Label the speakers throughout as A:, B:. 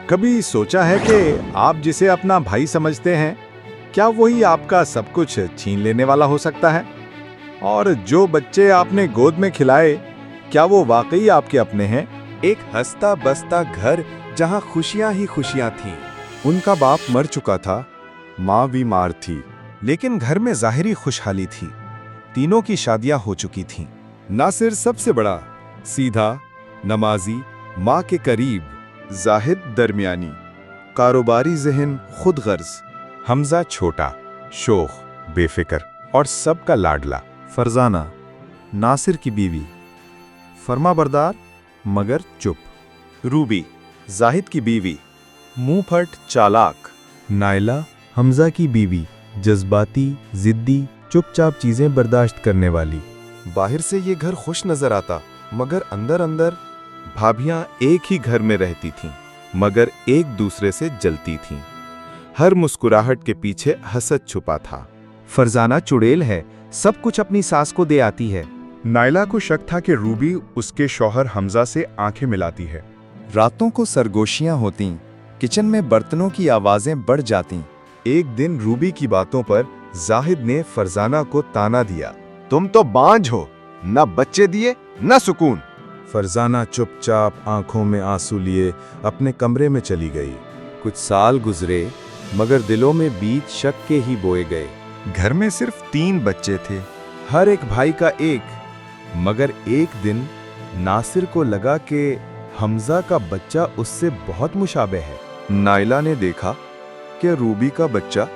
A: कभी सोचा है कि आप जिसे अपना भाई समझते हैं, क्या वही आपका सब कुछ छीन लेने वाला हो सकता है? और जो बच्चे आपने गोद में खिलाए, क्या वो वाकई आपके अपने हैं?
B: एक हंसता बसता घर जहां खुशियां ही खुशियां थीं। उनका बाप मर चुका था, माँ बीमार थी, लेकिन घर में ज़ाहिरी खुशहाली थी। तीनों की शादियां हो चुकी थीं। नासिर सबसे बड़ा, सीधा, नमाजी, माँ के करीब। जाहिद दरमियानी, कारोबारी ज़हन, खुद गर्ज। हमजा छोटा, शोख, बेफिक्र और सबका लाडला। फरजाना, नासिर की बीवी, फरमाबरदार मगर चुप। रूबी, जाहिद की बीवी, मुंह फट चालाक। नाइला, हमजा की बीवी, जज्बाती, जिद्दी, चुपचाप चीजें बर्दाश्त करने वाली। बाहर से ये घर खुश नजर आता, मगर अंदर अंदर भाभियां एक ही घर में रहती थीं, मगर एक दूसरे से जलती थीं। हर मुस्कुराहट के पीछे हसद छुपा था।
C: फरजाना चुड़ैल है, सब कुछ अपनी सास को दे आती है।
B: नाइला को शक था कि रूबी उसके शौहर हमजा से आंखें मिलाती है। रातों को सरगोशियां होतीं, किचन में बर्तनों की आवाजें बढ़ जातीं। एक दिन रूबी की बातों पर जाहिद ने फरजाना को ताना दिया,
D: तुम तो बांझ हो, न बच्चे दिए न सुकून।
B: फरजाना चुपचाप आंखों में आंसू लिए अपने कमरे में चली गई। कुछ साल गुजरे, मगर दिलों में बीज शक के ही बोए गए। घर में सिर्फ 3 बच्चे थे, हर एक भाई का एक। मगर एक दिन नासिर को लगा कि हमजा का बच्चा उससे बहुत मुशाबे है। नाइला ने देखा कि रूबी का बच्चा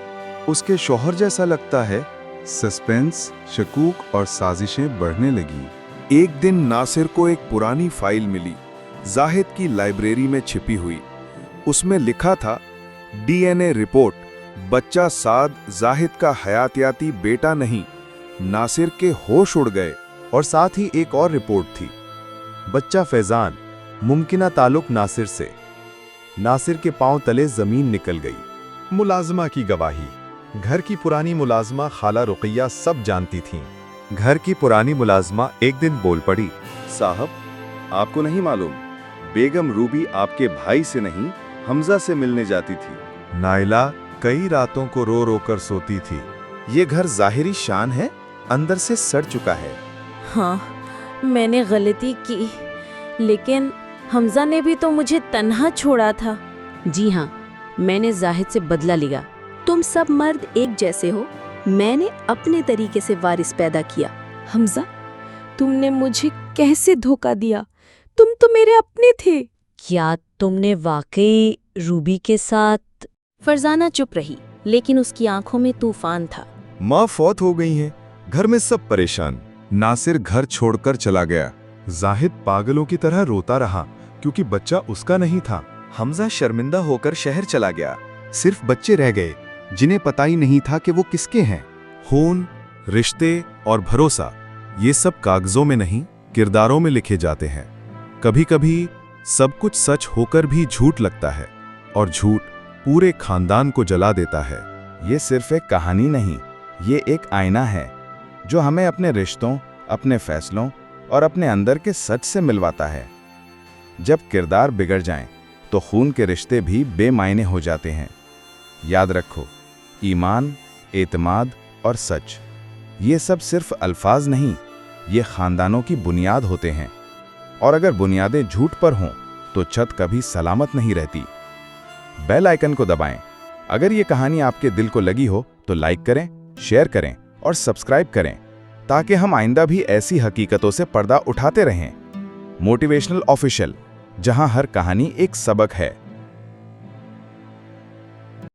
B: उसके शौहर जैसा लगता है। सस्पेंस, शकूक और साजिशें बढ़ने लगी। एक दिन नासिर को एक पुरानी फाइल मिली, जाहिद की लाइब्रेरी में छिपी हुई। उसमें लिखा था, डीएनए रिपोर्ट, बच्चा साद जाहिद का हयातियाती बेटा नहीं। नासिर के होश उड़ गए। और साथ ही एक और रिपोर्ट थी, बच्चा फैजान, मुमकिना ताल्लुक नासिर से। नासिर के पांव तले जमीन निकल गई। मुलाजमा की गवाही, घर की पुरानी मुलाजमा खाला रुकैया सब जानती थीं। घर की पुरानी मुलाजमा एक दिन बोल पड़ी, साहब, आपको नहीं मालूम, बेगम रूबी आपके भाई से नहीं, हमजा से मिलने जाती थी। नाइला कई रातों को रो रो कर सोती थी। ये घर जाहिरी शान है, अंदर से सड़ चुका है।
E: हाँ, मैंने गलती की, लेकिन हमजा ने भी तो मुझे तन्हा छोड़ा था।
F: जी हाँ, मैंने जाहिद से बदला लिया। तुम सब मर्द एक जैसे हो, मैंने अपने तरीके से वारिस पैदा किया।
E: हमजा, तुमने मुझे कैसे धोखा दिया? तुम तो मेरे अपने थे।
F: क्या तुमने वाकई रूबी के साथ?
E: फरजाना चुप रही, लेकिन उसकी आंखों में तूफान था।
B: माँ फौत हो गई हैं, घर में सब परेशान। नासिर घर छोड़कर चला गया। जाहिद पागलों की तरह रोता रहा, क्योंकि बच्चा उसका नहीं था। हमजा शर्मिंदा होकर शहर चला गया। सिर्फ बच्चे रह गए, जिन्हें पता ही नहीं था कि वो किसके हैं। खून, रिश्ते और भरोसा, ये सब कागजों में नहीं, किरदारों में लिखे जाते हैं। कभी कभी सब कुछ सच होकर भी झूठ लगता है, और झूठ पूरे खानदान को जला देता है। ये सिर्फ एक कहानी नहीं, ये एक आईना है, जो हमें अपने रिश्तों, अपने फैसलों और अपने अंदर के सच से मिलवाता है। जब किरदार बिगड़ जाएं, तो खून के रिश्ते भी बेमायने हो जाते हैं। याद रखो, ईमान, एतमाद और सच, ये सब सिर्फ अल्फाज नहीं, ये खानदानों की बुनियाद होते हैं। और अगर बुनियादें झूठ पर हों, तो छत कभी सलामत नहीं रहती। बेल आइकन को दबाएं। अगर ये कहानी आपके दिल को लगी हो तो लाइक करें, शेयर करें और सब्सक्राइब करें, ताकि हम आइंदा भी ऐसी हकीकतों से पर्दा उठाते रहें। मोटिवेशनल ऑफिशियल, जहां हर कहानी एक सबक है।